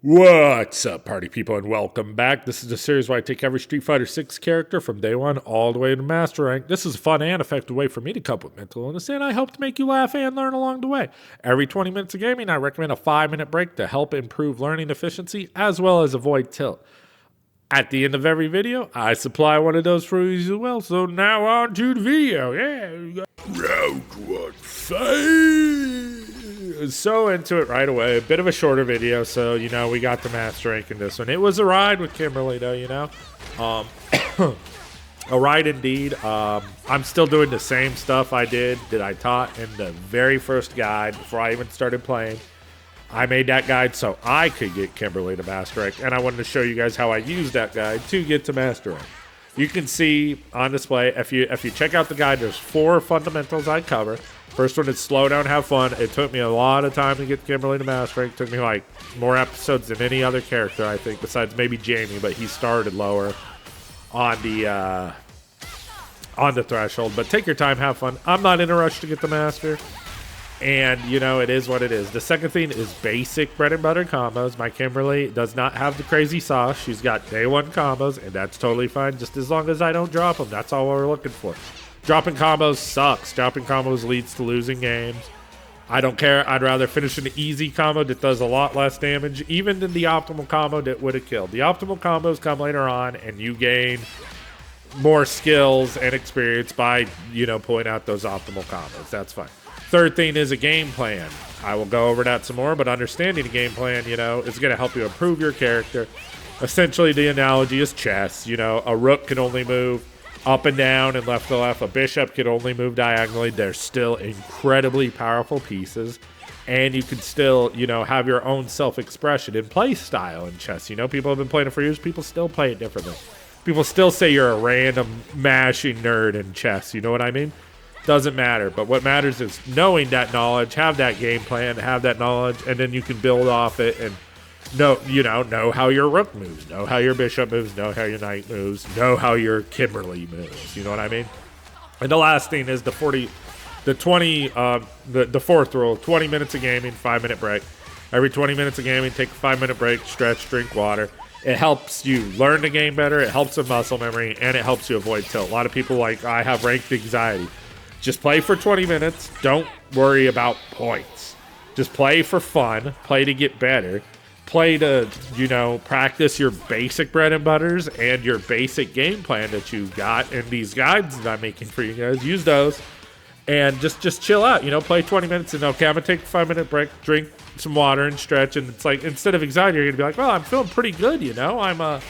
What's up, party people, and welcome back. This is a series where I take every Street Fighter 6 character from day one all the way to Master Rank. This is a fun and effective way for me to cope with mental illness, and I hope to make you laugh and learn along the way. Every 20 minutes of gaming, I recommend a 5-minute break to help improve learning efficiency as well as avoid tilt. At the end of every video, I supply one of those for you as well, so now on to the video. Yeah, round one, fight! So into it right away. A bit of a shorter video, so we got the master rank in this one. It was a ride with Kimberly, though. A ride indeed. I'm still doing the same stuff I taught in the very first guide before I even started playing. I made that guide so I could get Kimberly to master rank, and I wanted to show you guys how I used that guide to get to master rank. You can see on display, if you check out the guide, there's 4 fundamentals I cover. First one is slow down, have fun. It took me a lot of time to get Kimberly to master rank. It took me like more episodes than any other character, I think, besides maybe Jamie, but he started lower on the threshold. But take your time, have fun. I'm not in a rush to get the master. And, it is what it is. The second thing is basic bread and butter combos. My Kimberly does not have the crazy sauce. She's got day one combos, and that's totally fine, just as long as I don't drop them. That's all we're looking for. Dropping combos sucks. Dropping combos leads to losing games. I don't care. I'd rather finish an easy combo that does a lot less damage, even than the optimal combo that would have killed. The optimal combos come later on, and you gain more skills and experience by, pulling out those optimal combos. That's fine. Third thing is a game plan. I will go over that some more, but understanding the game plan, is going to help you improve your character. Essentially, the analogy is chess. A rook can only move up and down and left to left. A bishop can only move diagonally. They're still incredibly powerful pieces. And you can still, have your own self-expression and play style in chess. People have been playing it for years. People still play it differently. People still say you're a random mashing nerd in chess. You know what I mean? Doesn't matter. But what matters is knowing that knowledge, have that game plan, have that knowledge, and then you can build off it and know how your rook moves, know how your bishop moves, know how your knight moves, know how your Kimberly moves. You know what I mean? And the last thing is the fourth rule: 20 minutes of gaming, 5-minute break. Every 20 minutes of gaming, take a 5-minute break, stretch, drink water. It helps you learn the game better. It helps with muscle memory, and it helps you avoid tilt. A lot of people I have ranked anxiety. Just play for 20 minutes. Don't worry about points. Just play for fun. Play to get better. Play to, practice your basic bread and butters and your basic game plan that you've got in these guides that I'm making for you guys. Use those and just chill out. Play 20 minutes and okay, I'm going to take a 5-minute break, drink some water and stretch. And it's like, instead of anxiety, you're going to be like, well, I'm feeling pretty good, I'm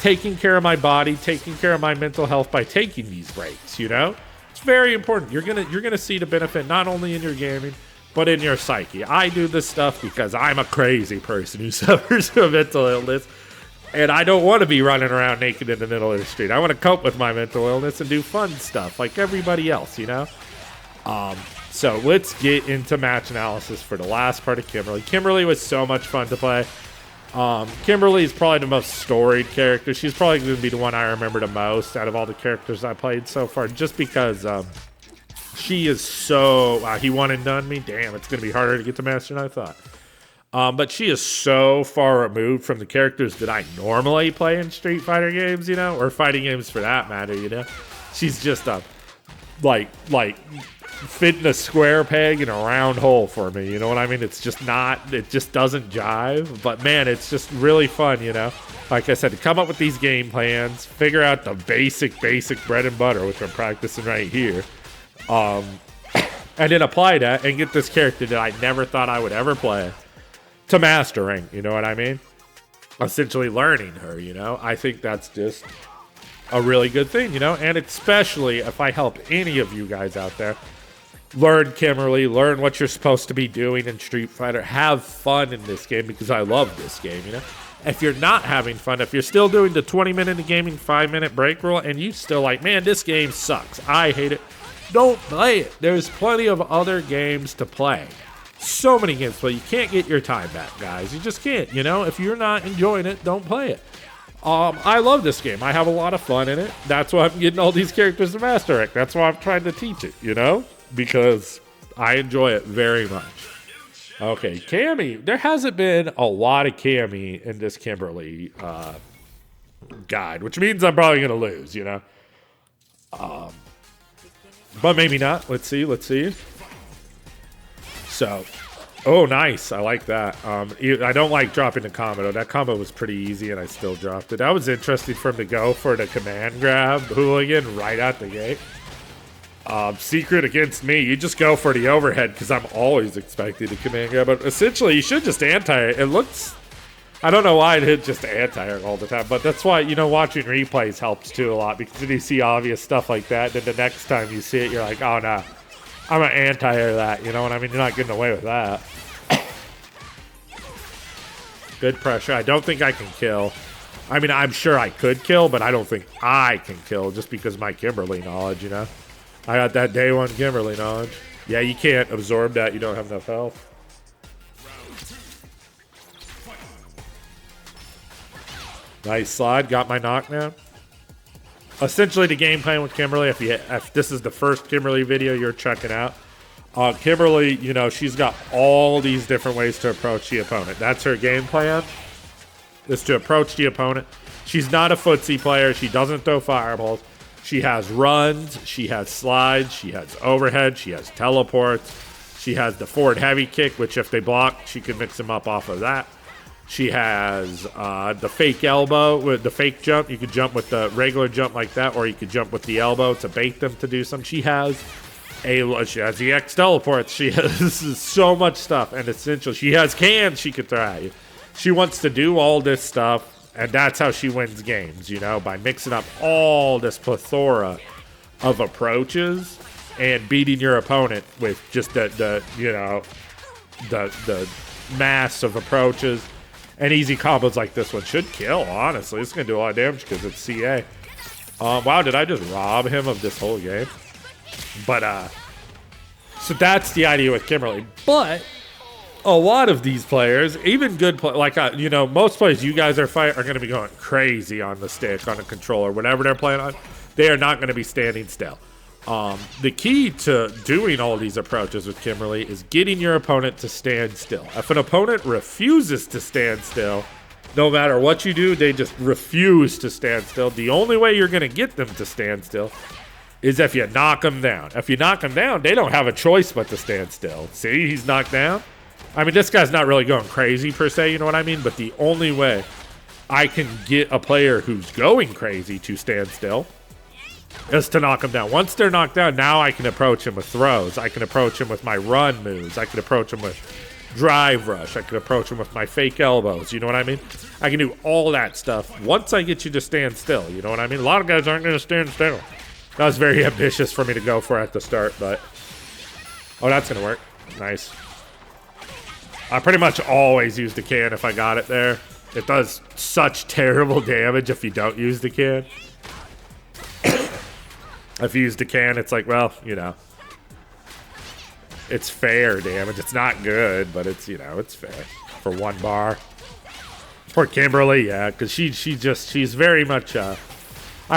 taking care of my body, taking care of my mental health by taking these breaks, It's very important. You're gonna see the benefit not only in your gaming, but in your psyche. I do this stuff because I'm a crazy person who suffers from mental illness, and I don't want to be running around naked in the middle of the street. I want to cope with my mental illness and do fun stuff like everybody else, So let's get into match analysis for the last part of Kimberly. Kimberly was so much fun to play. Kimberly is probably the most storied character. She's probably going to be the one I remember the most out of all the characters I played so far, just because she is so... he one and done me. Damn, it's going to be harder to get to master than I thought. But she is so far removed from the characters that I normally play in Street Fighter games, or fighting games for that matter, She's just a, fitting a square peg in a round hole for me, you know what I mean? It's just not, it just doesn't jive, but man, it's just really fun, Like I said, to come up with these game plans, figure out the basic bread and butter, which I'm practicing right here, and then apply that and get this character that I never thought I would ever play to master rank, you know what I mean? Essentially learning her, I think that's just a really good thing, and especially if I help any of you guys out there learn Kimberly, learn what you're supposed to be doing in Street Fighter, have fun in this game because I love this game, If you're not having fun, if you're still doing the 20-minute gaming, 5-minute break rule, and you still man, this game sucks, I hate it, don't play it. There's plenty of other games to play. So many games to play. You can't get your time back, guys. You just can't, If you're not enjoying it, don't play it. I love this game. I have a lot of fun in it. That's why I'm getting all these characters to master rank. That's why I'm trying to teach it, because I enjoy it very much. Okay, Cammy. There hasn't been a lot of Cammy in this Kimberly guide, which means I'm probably going to lose, you know? But maybe not. Let's see. Let's see. So, oh, nice. I like that. I don't like dropping the combo, though. That combo was pretty easy, and I still dropped it. That was interesting for him to go for the command grab hooligan right out the gate. Secret against me, you just go for the overhead because I'm always expecting the command grab. But essentially, you should just anti it. It looks... I don't know why it hit just anti all the time, but that's why, you know, watching replays helps too a lot, because when you see obvious stuff like that, then the next time you see it, you're like, oh no, I'm gonna anti-air that, you know what I mean? You're not getting away with that. Good pressure. I don't think I can kill. I mean, I'm sure I could kill, but I don't think I can kill just because of my Kimberly knowledge, you know? I got that day one Kimberly knowledge. Yeah, you can't absorb that. You don't have enough health. Nice slide. Got my knockdown. Essentially, the game plan with Kimberly, if this is the first Kimberly video you're checking out, Kimberly, you know, she's got all these different ways to approach the opponent. That's her game plan, is to approach the opponent. She's not a footsie player. She doesn't throw fireballs. She has runs. She has slides. She has overhead. She has teleports. She has the forward heavy kick, which if they block, she can mix them up off of that. She has the fake elbow with the fake jump. You could jump with the regular jump like that, or you could jump with the elbow to bait them to do something. She has the X teleports. She has so much stuff, and essentially she has cans she could throw at you. She wants to do all this stuff, and that's how she wins games, you know, by mixing up all this plethora of approaches and beating your opponent with just the mass of approaches. And easy combos like this one should kill, honestly. It's going to do a lot of damage because it's CA. Wow, did I just rob him of this whole game? But, so that's the idea with Kimberly. But a lot of these players, even good players, like, you know, most players you guys are going to be going crazy on the stick, on the controller, whatever they're playing on. They are not going to be standing still. The key to doing all these approaches with Kimberly is getting your opponent to stand still. If an opponent refuses to stand still, no matter what you do, they just refuse to stand still. The only way you're going to get them to stand still is if you knock them down. If you knock them down, they don't have a choice but to stand still. See, he's knocked down. I mean, this guy's not really going crazy per se, you know what I mean? But the only way I can get a player who's going crazy to stand still is to knock them down. Once they're knocked down, now I can approach him with throws. I can approach him with my run moves. I can approach him with drive rush. I can approach him with my fake elbows. You know what I mean? I can do all that stuff once I get you to stand still. You know what I mean? A lot of guys aren't going to stand still. That was very ambitious for me to go for at the start, but... Oh, that's going to work. Nice. I pretty much always use the can if I got it there. It does such terrible damage if you don't use the can. If you use the can, it's like, well, you know, it's fair damage. It's not good, but it's, you know, it's fair for one bar. Poor Kimberly, yeah, because she's very much, I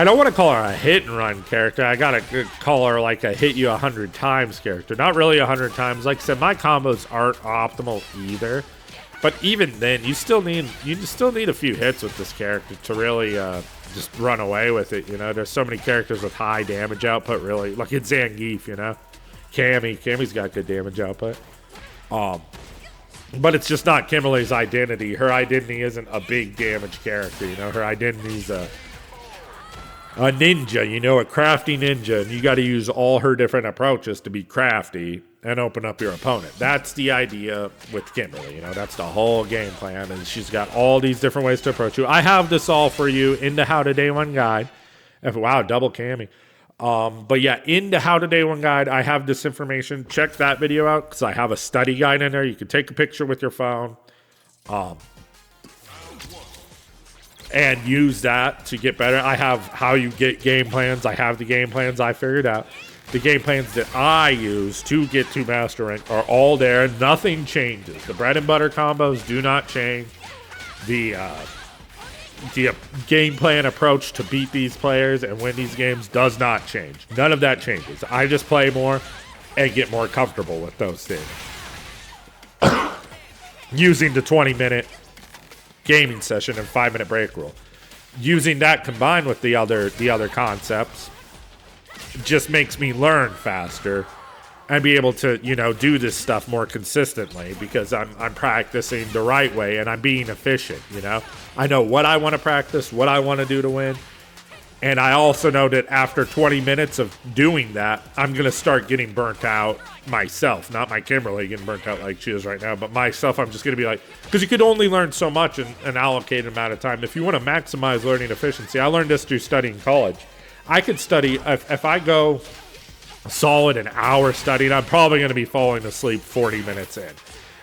don't want to call her a hit and run character. I got to call her like a hit you 100 times character. Not really 100 times. Like I said, my combos aren't optimal either. But even then, you still need a few hits with this character to really just run away with it, you know? There's so many characters with high damage output, really. Like it's Zangief, you know? Cammy's got good damage output. But it's just not Kimberly's identity. Her identity isn't a big damage character, you know? Her identity's a ninja, you know, a crafty ninja. And you got to use all her different approaches to be crafty and open up your opponent. That's the idea with Kimberly, you know, that's the whole game plan, and she's got all these different ways to approach you. I have this all for you in the How to Day One guide. Wow, double Cammy. But yeah, in the How to Day One guide, I have this information. Check that video out, because I have a study guide in there. You can take a picture with your phone and use that to get better. I have how you get game plans. I have the game plans I figured out. The game plans that I use to get to Master Rank are all there. Nothing changes. The bread and butter combos do not change. The game plan approach to beat these players and win these games does not change. None of that changes. I just play more and get more comfortable with those things. using the 20-minute gaming session and 5-minute break rule. Using that combined with the other concepts just makes me learn faster and be able to, you know, do this stuff more consistently because I'm practicing the right way and I'm being efficient, you know. I know what I want to practice, what I want to do to win. And I also know that after 20 minutes of doing that, I'm going to start getting burnt out myself. Not my Kimberly getting burnt out like she is right now, but myself, I'm just going to be like, because you could only learn so much in an allocated amount of time. If you want to maximize learning efficiency, I learned this through studying college. I could study, if I go solid an hour studying, I'm probably going to be falling asleep 40 minutes in.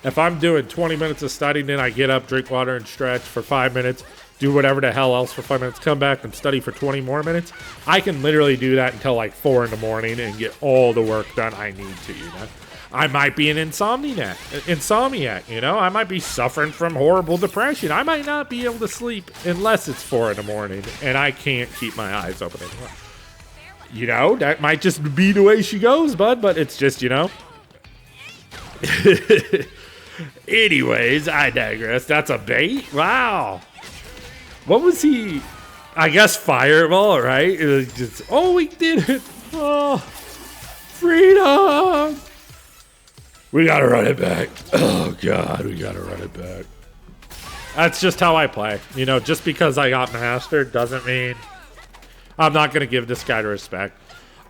If I'm doing 20 minutes of studying, then I get up, drink water, and stretch for 5 minutes, do whatever the hell else for 5 minutes, come back and study for 20 more minutes. I can literally do that until like 4 in the morning and get all the work done I need to, you know. I might be an insomniac, you know. I might be suffering from horrible depression. I might not be able to sleep unless it's 4 in the morning and I can't keep my eyes open anymore. You know, that might just be the way she goes, bud, but it's just, you know. Anyways, I digress. That's a bait? Wow. What was he? I guess fireball, right? It was just, oh, we did it. Oh, freedom. We got to run it back. Oh, God, we got to run it back. That's just how I play. You know, just because I got mastered doesn't mean I'm not going to give this guy the respect.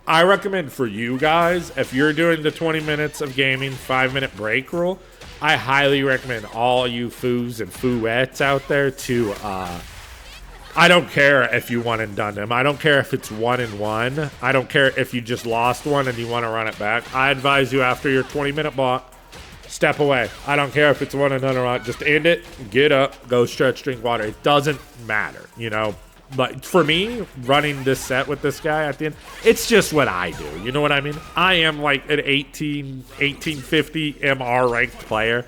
I recommend for you guys, if you're doing the 20 minutes of gaming, 5-minute break rule, I highly recommend all you foos and fooettes out there to, I don't care if you won and done them. I don't care if it's 1-1. I don't care if you just lost one and you want to run it back. I advise you after your 20-minute block, step away. I don't care if it's 1-1 or not. Just end it, get up, go stretch, drink water. It doesn't matter, you know. But for me, running this set with this guy at the end, it's just what I do. You know what I mean? I am like an 1850 MR ranked player.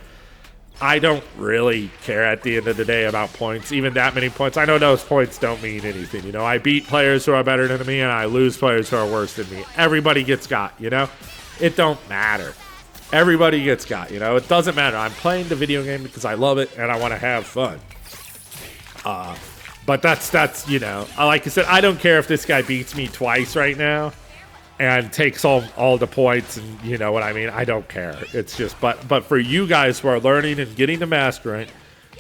I don't really care at the end of the day about points, even that many points. I know those points don't mean anything. You know, I beat players who are better than me and I lose players who are worse than me. Everybody gets got, you know? It don't matter. Everybody gets got, you know? It doesn't matter. I'm playing the video game because I love it and I want to have fun. But that's you know, like I said, I don't care if this guy beats me twice right now and takes all the points and you know what I mean. I don't care. It's just, but for you guys who are learning and getting to mastering,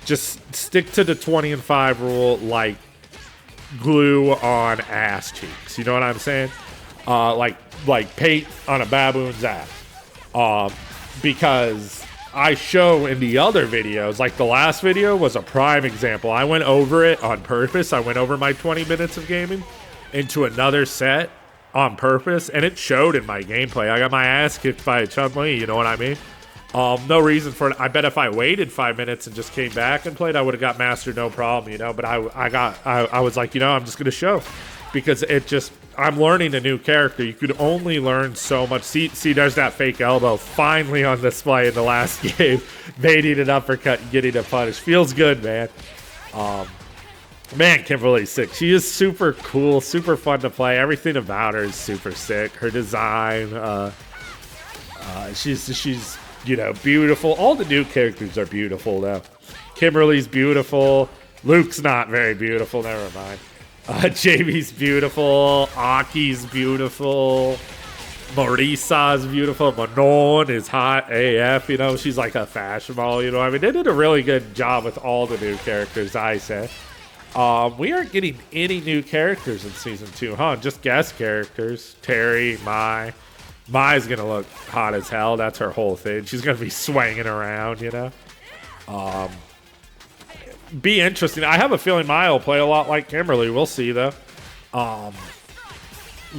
just stick to the 20 and 5 rule like glue on ass cheeks. You know what I'm saying? Like paint on a baboon's ass. Because I show in the other videos, like the last video was a prime example. I went over it on purpose. I went over my 20 minutes of gaming into another set on purpose, and it showed in my gameplay. I got my ass kicked by Chun-Li, you know what I mean? No reason for it. I bet if I waited 5 minutes and just came back and played, I would have got mastered no problem, you know? But I was like, you know, I'm just going to show. Because it just, I'm learning a new character. You could only learn so much. See, there's that fake elbow finally on display in the last game. Baiting an uppercut and getting a punish. Feels good, man. Man, Kimberly's sick. She is super cool, super fun to play. Everything about her is super sick. Her design, she's you know, beautiful. All the new characters are beautiful, though. Kimberly's beautiful. Luke's not very beautiful. Never mind. Jamie's beautiful. Aki's beautiful. Marisa's beautiful. Manon is hot AF. You know, she's like a fashion model. You know, I mean, they did a really good job with all the new characters, I say. We aren't getting any new characters in Season 2, huh? Just guest characters. Terry, Mai. Mai's going to look hot as hell. That's her whole thing. She's going to be swinging around, you know? Be interesting. I have a feeling Mai will play a lot like Kimberly. We'll see, though.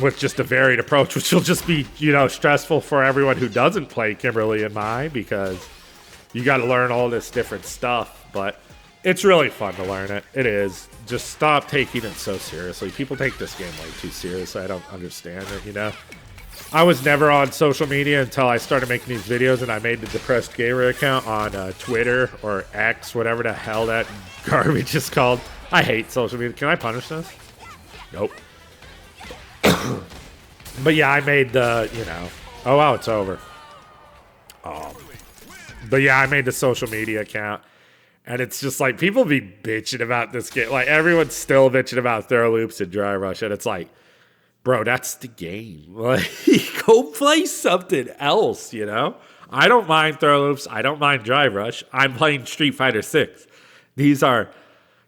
With just a varied approach, which will just be, you know, stressful for everyone who doesn't play Kimberly and Mai because you got to learn all this different stuff. But it's really fun to learn it. It is. Just stop taking it so seriously. People take this game way too seriously. I don't understand it, you know? I was never on social media until I started making these videos, and I made the Depressed Gamer account on Twitter or X, whatever the hell that garbage is called. I hate social media. Can I punish this? Nope. But yeah, I made the, you know. Oh, wow, it's over. But yeah, I made the social media account. And it's just like people be bitching about this game. Like everyone's still bitching about throw loops and dry rush. And it's like, bro, that's the game. Like, go play something else, you know? I don't mind throw loops. I don't mind dry rush. I'm playing Street Fighter 6. These are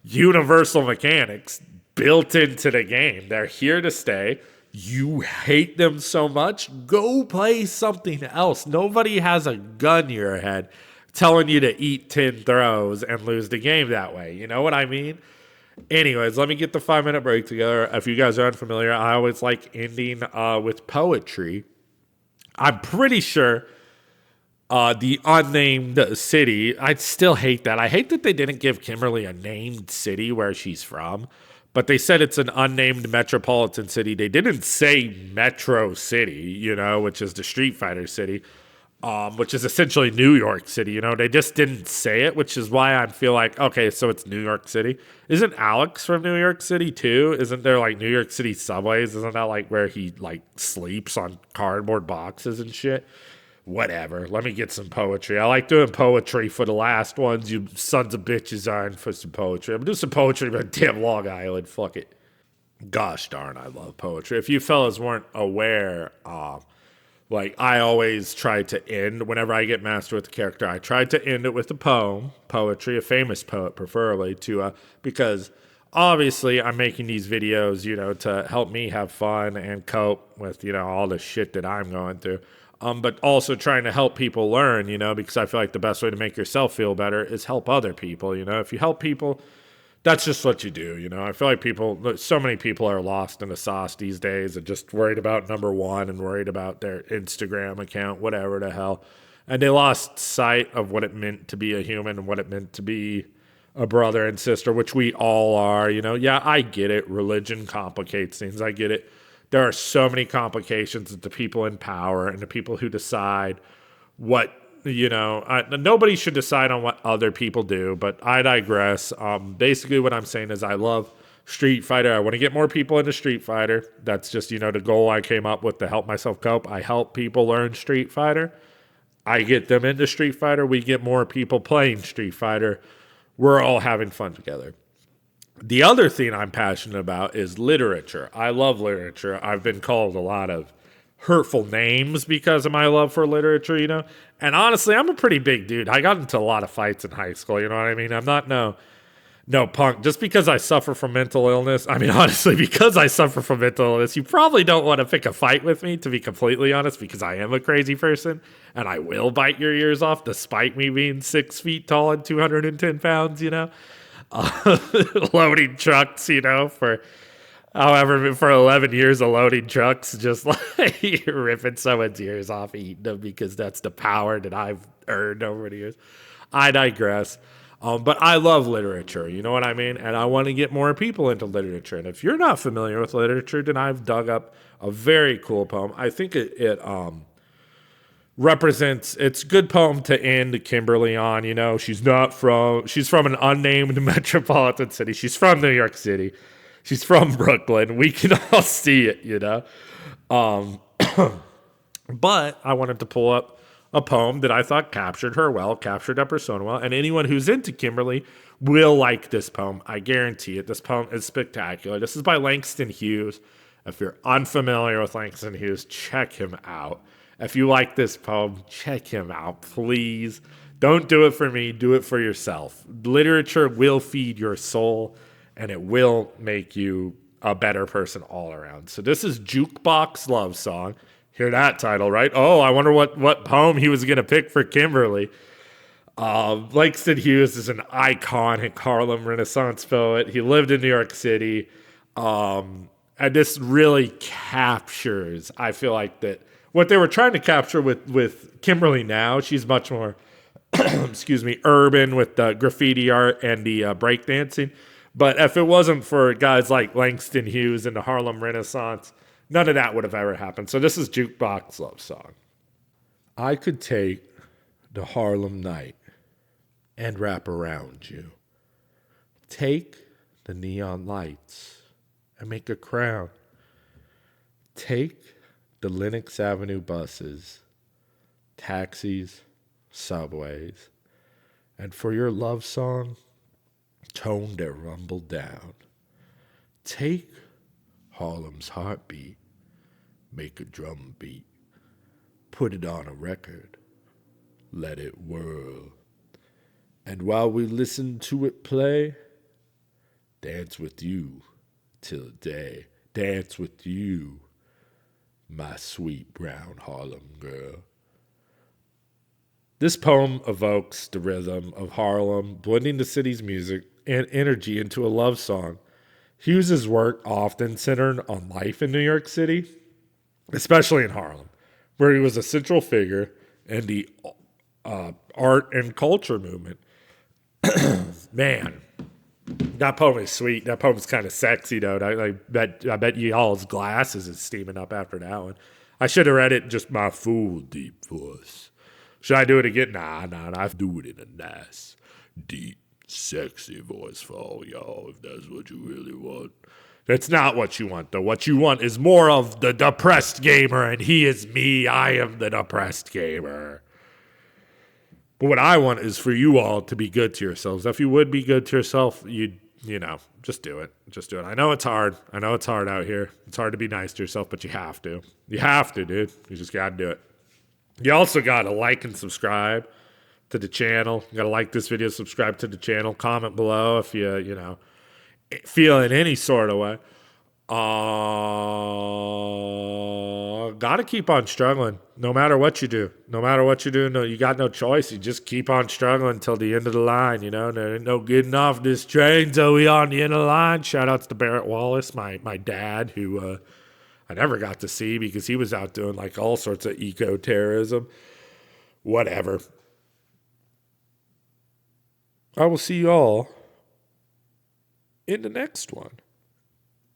universal mechanics built into the game. They're here to stay. You hate them so much, go play something else. Nobody has a gun to your head telling you to eat 10 throws and lose the game that way. You know what I mean? Anyways, let me get the 5-minute break together. If you guys are unfamiliar, I always like ending with poetry. I'm pretty sure the unnamed city, I still hate that. I hate that they didn't give Kimberly a named city where she's from, but they said it's an unnamed metropolitan city. They didn't say Metro City, you know, which is the Street Fighter city. Which is essentially New York City. You know, they just didn't say it, which is why I feel like, okay, so it's New York City. Isn't Alex from New York City too? Isn't there like New York City subways? Isn't that like where he like sleeps on cardboard boxes and shit? Whatever. Let me get some poetry. I like doing poetry for the last ones. You sons of bitches aren't for some poetry. I'm gonna do some poetry about damn Long Island. Fuck it. Gosh darn, I love poetry. If you fellas weren't aware, like, I always try to end, whenever I get master with the character, I try to end it with a poem, poetry, a famous poet preferably, because obviously I'm making these videos, you know, to help me have fun and cope with, you know, all the shit that I'm going through. But also trying to help people learn, you know, because I feel like the best way to make yourself feel better is help other people, you know. If you help people, that's just what you do, you know. I feel like so many people are lost in the sauce these days and just worried about number one and worried about their Instagram account, whatever the hell. And they lost sight of what it meant to be a human and what it meant to be a brother and sister, which we all are, you know. Yeah, I get it. Religion complicates things. I get it. There are so many complications with the people in power and the people who decide what, you know, nobody should decide on what other people do, but I digress. Basically what I'm saying is I love Street Fighter. I want to get more people into Street Fighter. That's just, you know, the goal I came up with to help myself cope. I help people learn Street Fighter. I get them into Street Fighter. We get more people playing Street Fighter. We're all having fun together. The other thing I'm passionate about is literature. I love literature. I've been called a lot of hurtful names because of my love for literature, you know? And honestly, I'm a pretty big dude. I got into a lot of fights in high school, you know what I mean? I'm not no punk. Just because I suffer from mental illness, I mean, honestly, because I suffer from mental illness, you probably don't want to pick a fight with me, to be completely honest, because I am a crazy person, and I will bite your ears off, despite me being 6 feet tall and 210 pounds, you know? Loading trucks, you know, for 11 years of loading trucks, just like ripping someone's ears off, eating them, because that's the power that I've earned over the years. I digress. But I love literature, you know what I mean? And I want to get more people into literature. And if you're not familiar with literature, then I've dug up a very cool poem. I think it represents, it's a good poem to end Kimberly on, you know. She's from an unnamed metropolitan city. She's from New York City. She's from Brooklyn. We can all see it, you know. But I wanted to pull up a poem that I thought captured her persona well. And anyone who's into Kimberly will like this poem. I guarantee it. This poem is spectacular. This is by Langston Hughes. If you're unfamiliar with Langston Hughes, check him out. If you like this poem, check him out, please. Don't do it for me. Do it for yourself. Literature will feed your soul, and it will make you a better person all around. So this is Jukebox Love Song. Hear that title, right? Oh, I wonder what poem he was going to pick for Kimberly. Langston Hughes is an iconic Harlem Renaissance poet. He lived in New York City. And this really captures, I feel like, that what they were trying to capture with Kimberly now. She's much more, urban with the graffiti art and the breakdancing. But if it wasn't for guys like Langston Hughes and the Harlem Renaissance, none of that would have ever happened. So this is Jukebox Love Song. I could take the Harlem night and wrap around you. Take the neon lights and make a crown. Take the Lenox Avenue buses, taxis, subways. And for your love song, tone their rumble down. Take Harlem's heartbeat, make a drum beat, put it on a record, let it whirl. And while we listen to it play, dance with you till day. Dance with you, my sweet brown Harlem girl. This poem evokes the rhythm of Harlem, blending the city's music and energy into a love song. Hughes's work often centered on life in New York City, especially in Harlem, where he was a central figure in the art and culture movement. Man, that poem is sweet. That poem's kind of sexy, though. I bet y'all's glasses is steaming up after that one. I should have read it in just my full deep voice. Should I do it again? Nah. I do it in a nice, deep, sexy voice for all y'all, if that's what you really want. That's not what you want, though. What you want is more of the depressed gamer, and he is me. I am the depressed gamer. But what I want is for you all to be good to yourselves. If you would be good to yourself, you know, just do it. Just do it. I know it's hard. I know it's hard out here. It's hard to be nice to yourself, but you have to. You have to, dude. You just got to do it. You also got to like and subscribe to the channel. You got to like this video, subscribe to the channel, comment below if you feel in any sort of way. Got to keep on struggling no matter what you do. No matter what you do, no, you got no choice. You just keep on struggling until the end of the line, you know. There ain't no getting off this train till we on the end of the line. Shout outs to Barrett Wallace, my dad, who I never got to see because he was out doing like all sorts of eco-terrorism. Whatever. I will see you all in the next one.